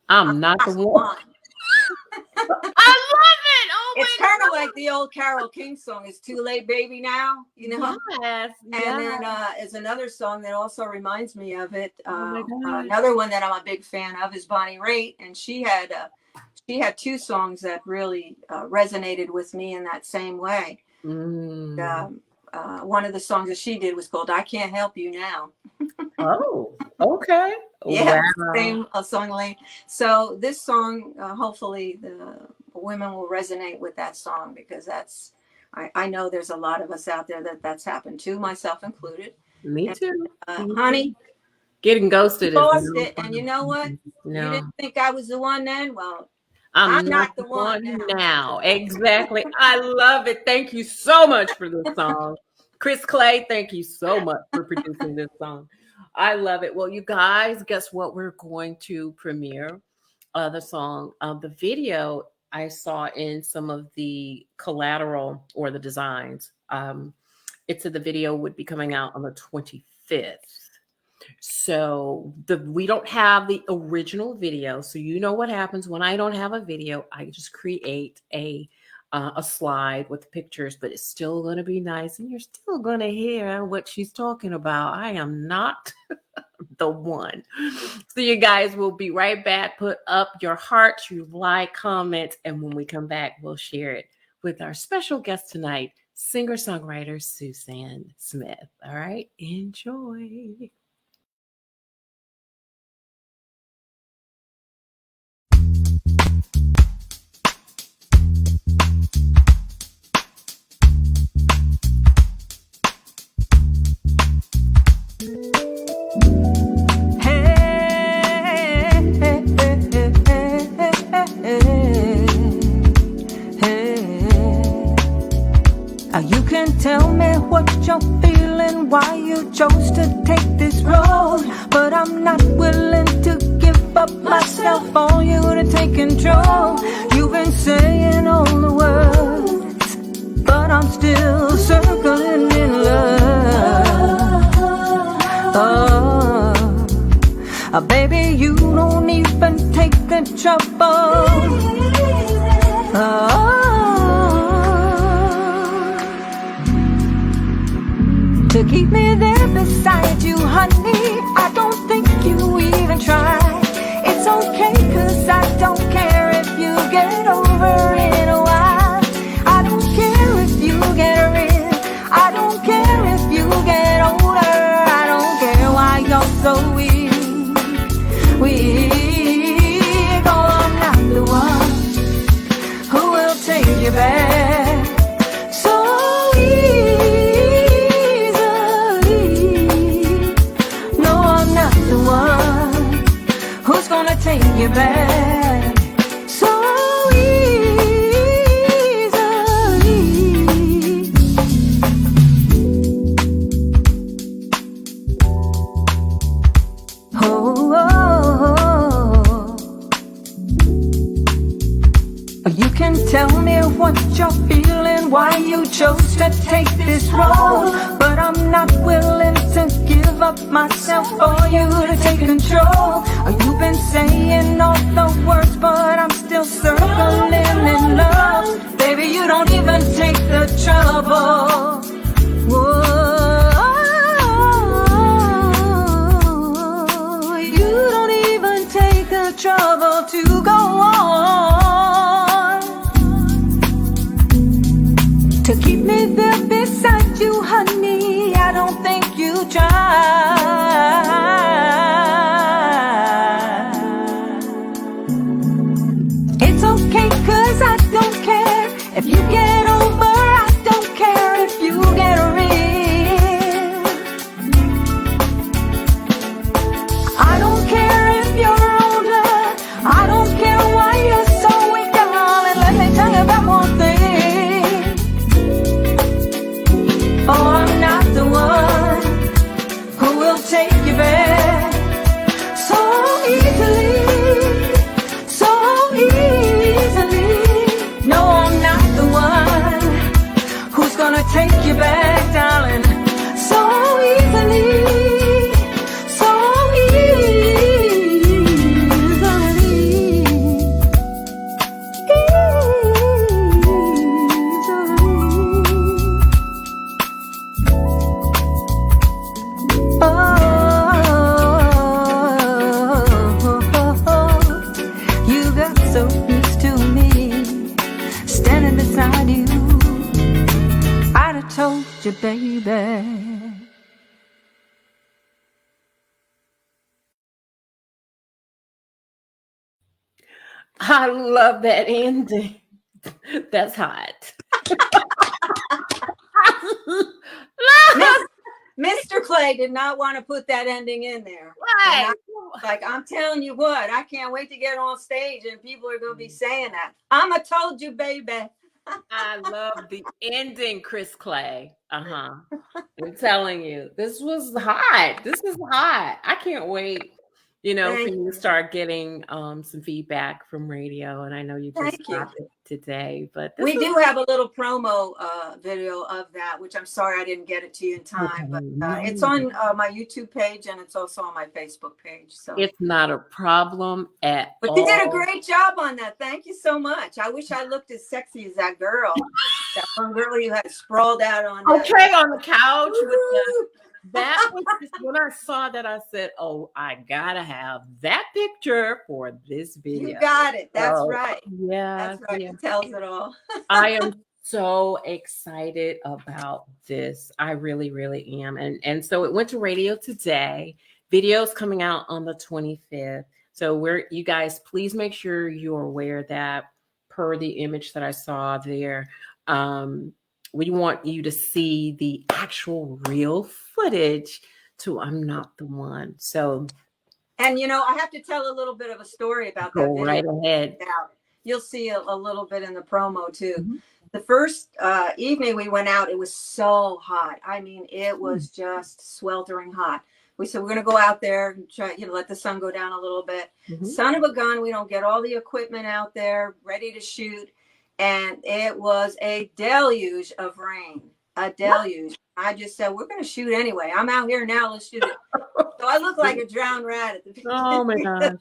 I'm not the one. I love it. Oh, it's kind of like the old Carole King song, "It's Too Late, Baby," now, Yes, and then is another song that also reminds me of it. Oh another one that I'm a big fan of is Bonnie Raitt, and she had two songs that really resonated with me in that same way. One of the songs that she did was called "I Can't Help You Now." Oh, okay. Yeah, wow. Same song lane. So this song, hopefully the women will resonate with that song, because I know there's a lot of us out there that's happened to, myself included. Me too. Honey, getting ghosted lost is it, and you know what? No. You didn't think I was the one then? Well, I'm not the one now. Exactly. I love it. Thank you so much for this song. Chris Clay, thank you so much for producing this song. I love it. Well, you guys, guess what? We're going to premiere the song. The video I saw in some of the collateral or the designs. It said the video would be coming out on the 25th. So we don't have the original video. So you know what happens when I don't have a video, I just create a slide with pictures, but it's still going to be nice. And you're still going to hear what she's talking about. I am not the one. So you guys will be right back. Put up your hearts, you like, comment. And when we come back, we'll share it with our special guest tonight, singer-songwriter Susanne Smith. All right. Enjoy. You can tell me what you're feeling, why you chose to take this road, but I'm not willing to give up myself for you to take control. You've been saying all the words, but I'm still circling in love. Baby, you don't even take the trouble. To keep me there beside you, honey, I don't think you even try. It's okay, 'cause I don't care if you get over in a while. I don't care if you get rid, I don't care if you get older. I don't care why you're so weak. Oh, I'm not the one who will take you back so gonna take you back so easily. You can tell me what you're feeling, why you chose to take this road, but I'm not willing to give up myself for you to take control. You've been saying all the words, but I'm still circling in love. Baby, you don't even take the trouble. Whoa, you don't even take the trouble to go on. To keep me there beside you, honey, I don't think you try. It's okay, 'cause I don't care if you get over, I don't care if you get rid. I don't care if you're older, I don't care I love that ending. That's hot. Mr. Clay did not want to put that ending in there. And Right. I'm telling you what, I can't wait to get on stage and people are going to be saying that. I'm a told you, baby. I love the ending, Chris Clay. I'm telling you, this was hot. This is hot. I can't wait, for Thank you to start getting some feedback from radio. And I know you just you. got it today, but this We was do have a little promo video of that, which I'm sorry I didn't get it to you in time, but it's on my YouTube page and it's also on my Facebook page. So it's not a problem at but all. you did a great job on that. Thank you so much. I wish I looked as sexy as that girl. That one girl you had sprawled out on. Okay, on the couch with that was just, when I saw that, I said, "Oh, I gotta have that picture for this video." You got it. That's right. Yeah, that's right. It tells it all. I am so excited about this. I really, really am. And so it went to radio today. Video's coming out on the 25th. So you guys, please make sure you're aware that per the image that I saw there, we want you to see the actual real footage to I'm Not the One. So, and I have to tell a little bit of a story about that video. Right ahead. You'll see a little bit in the promo too. Mm-hmm. The first evening we went out, it was so hot. I mean, it was just sweltering hot. We said, we're going to go out there and try, let the sun go down a little bit. Mm-hmm. Son of a gun, we don't get all the equipment out there ready to shoot. And it was a deluge of rain, a deluge. I just said, we're going to shoot anyway. I'm out here now. Let's shoot it. So I look like a drowned rat at the beginning. Oh my gosh.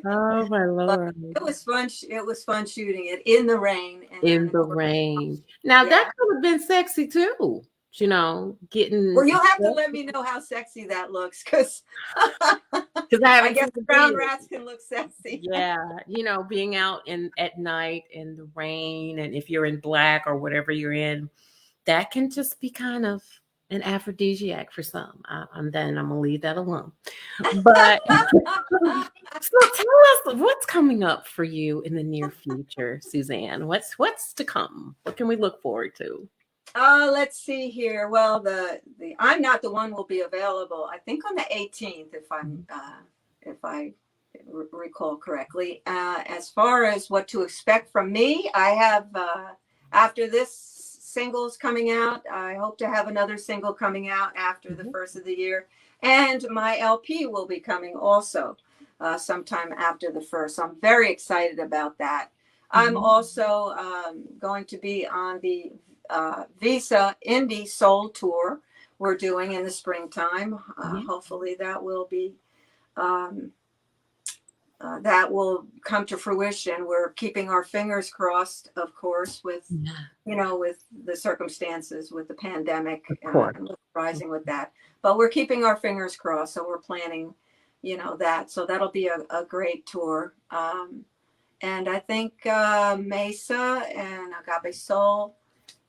Oh my Lord. It was fun. It was fun shooting it in the rain. In the rain. Now that could have been sexy too. Getting. Well, you'll have to let me know how sexy that looks, because I guess brown rats can look sexy. Yeah, being out at night in the rain, and if you're in black or whatever you're in, that can just be kind of an aphrodisiac for some. I'm gonna leave that alone. But so tell us what's coming up for you in the near future, Susanne. What's to come? What can we look forward to? Let's see here. Well, the I'm Not the One will be available, I think, on the 18th, if I recall correctly. As far as what to expect from me, I have after this single's coming out, I hope to have another single coming out after the first of the year, and my LP will be coming also sometime after the first. So I'm very excited about that. I'm also going to be on the Visa Indie Soul Tour we're doing in the springtime. Hopefully that will be that will come to fruition. We're keeping our fingers crossed, of course, with with the circumstances with the pandemic rising with that. But we're keeping our fingers crossed, so we're planning, that. So that'll be a great tour. And I think Mesa and Agape Soul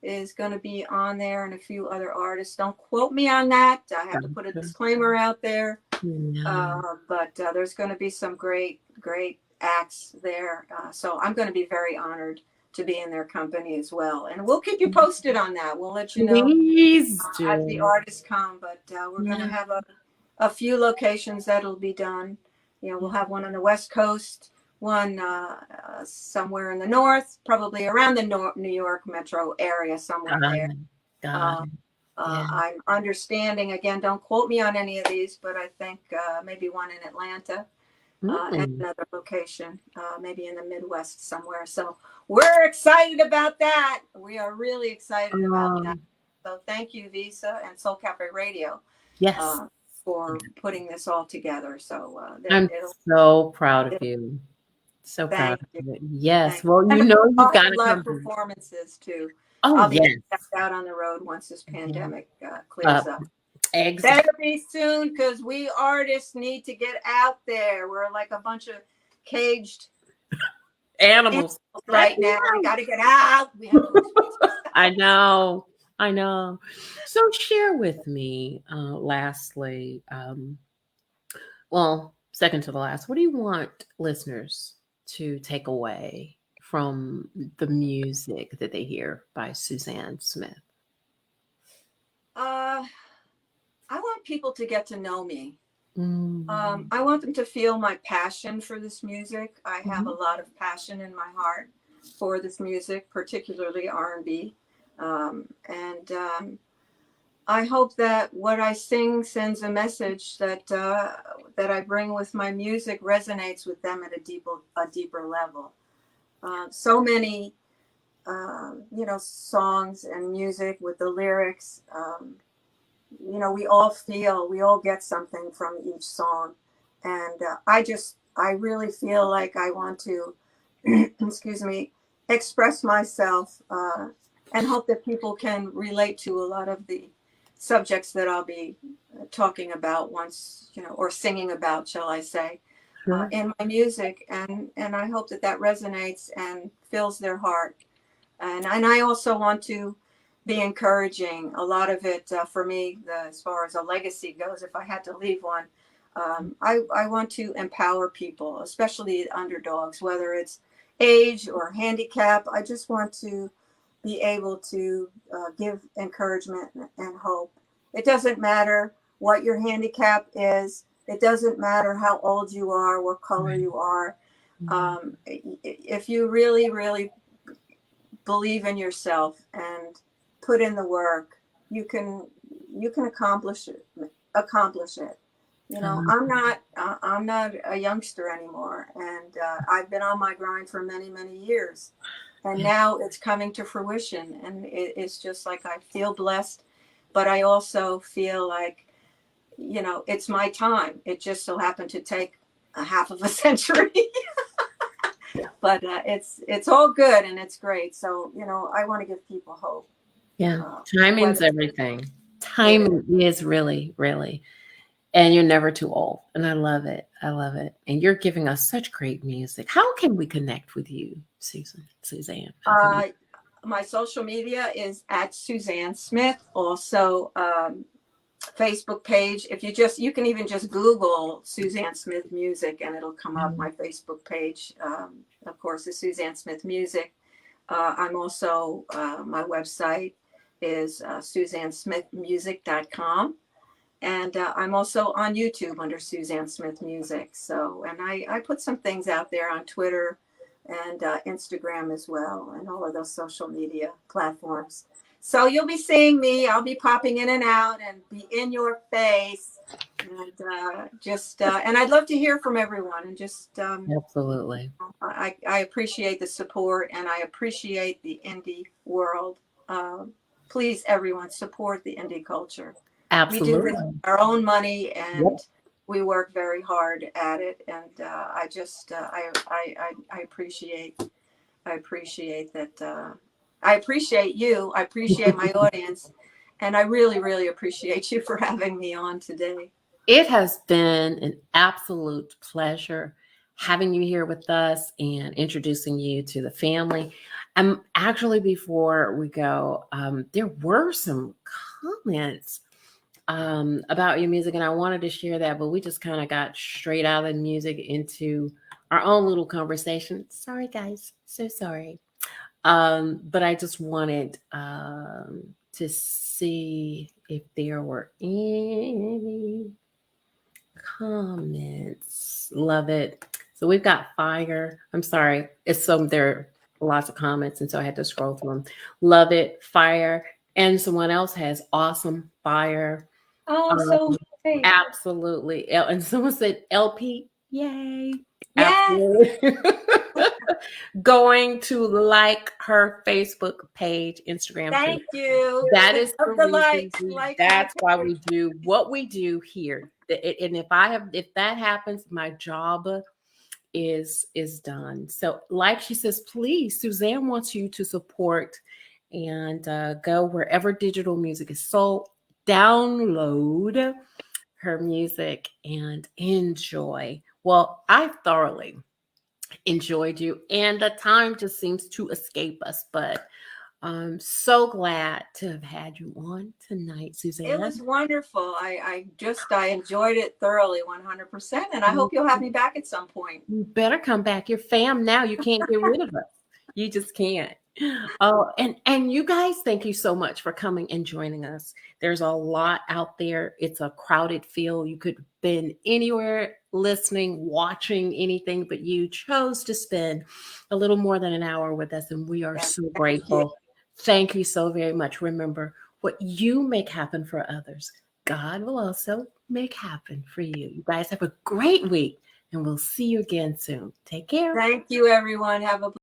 is going to be on there, and a few other artists. Don't quote me on that. I have to put a disclaimer out there. But there's going to be some great acts there. So I'm going to be very honored to be in their company as well. And we'll keep you posted on that. We'll let you know as the artists come. But we're going to have a few locations that'll be done. We'll have one on the West Coast, one somewhere in the north, probably around the New York metro area, somewhere there. I'm understanding, again, don't quote me on any of these, but I think maybe one in Atlanta and another location, maybe in the Midwest somewhere. So we're excited about that. We are really excited about that. So thank you, Visa and Soul Cafe Radio. For putting this all together. So I'm so proud of you. So proud of you. Yes. Well, you've got to live performances too. Oh, I'll be out on the road once this pandemic clears up. Exactly. Better be soon, because we artists need to get out there. We're like a bunch of caged animals right now. We got to get out. We have I know. So share with me, lastly, second to the last, what do you want listeners to take away from the music that they hear by Susanne Smith? I want people to get to know me. Mm. I want them to feel my passion for this music. I have Mhm. a lot of passion in my heart for this music, particularly R&B. And I hope that what I sing sends a message that that I bring with my music resonates with them at a deeper level. So many, songs and music with the lyrics. We all get something from each song. And I really feel like I want to, excuse me, express myself and hope that people can relate to a lot of the subjects that I'll be talking about once, or singing about, shall I say, Sure. in my music. And I hope that that resonates and fills their heart. And I also want to be encouraging. A lot of it for me, as far as a legacy goes, if I had to leave one, I want to empower people, especially the underdogs, whether it's age or handicap. I just want to be able to give encouragement and hope. It doesn't matter what your handicap is. It doesn't matter how old you are, what color Right. you are. Mhm. If you really, really believe in yourself and put in the work, you can accomplish it. I love I'm not a youngster anymore, and I've been on my grind for many, many years, and it. now it's coming to fruition, and it's just like I feel blessed, but I also feel like it's my time. It just so happened to take a half of a century. But it's all good and it's great. So I want to give people hope. Yeah, Uh, timing's whether everything. it is. Timing is really, really, and you're never too old. And I love it. I love it. And you're giving us such great music. How can we connect with you, Suzanne? How can we? Uh, my social media is at Susanne Smith. Also, Facebook page. If you can even just Google Susanne Smith music and it'll come up. My Facebook page, of course, is Susanne Smith Music. I'm also, my website is SuzanneSmithMusic.com. And I'm also on YouTube under Susanne Smith Music. So, and I put some things out there on Twitter and Instagram as well, and all of those social media platforms. So you'll be seeing me. I'll be popping in and out and be in your face. And and I'd love to hear from everyone. And just, Absolutely. I appreciate the support and I appreciate the indie world. Please, everyone, support the indie culture. We do this with Absolutely. our own money, and Yep. we work very hard at it. And I appreciate that. I appreciate you. I appreciate my audience, and I really, really appreciate you for having me on today. It has been an absolute pleasure having you here with us and introducing you to the family. Actually, before we go, there were some comments about your music, and I wanted to share that, but we just kind of got straight out of the music into our own little conversation. Sorry, guys. So sorry. But I just wanted to see if there were any comments. Love it. So we've got fire. I'm sorry. There are lots of comments, and so I had to scroll through them. Love it, fire. And someone else has awesome fire. Oh, Um, so great. Absolutely. And someone said LP. Yay. Yes. Absolutely. Going to like her Facebook page, Instagram too. Thank you. That We is the love the reason likes. Like my that's why page. we do what we do here. And if that happens, my job is done. So like she says, please, Suzanne wants you to support and go wherever digital music is sold, download her music and enjoy. Well, I thoroughly enjoyed you, and the time just seems to escape us, but I'm so glad to have had you on tonight, Suzanne. It was wonderful. I enjoyed it thoroughly, 100%. And I hope you'll have me back at some point. You better come back. You're fam now. You can't get rid of us. You just can't. Oh, and you guys, thank you so much for coming and joining us. There's a lot out there. It's a crowded field. You could have been anywhere listening, watching anything, but you chose to spend a little more than an hour with us, and we are so grateful. Thank you so very much. Remember, what you make happen for others, God will also make happen for you. You guys have a great week, and we'll see you again soon. Take care. Thank you, everyone. Have a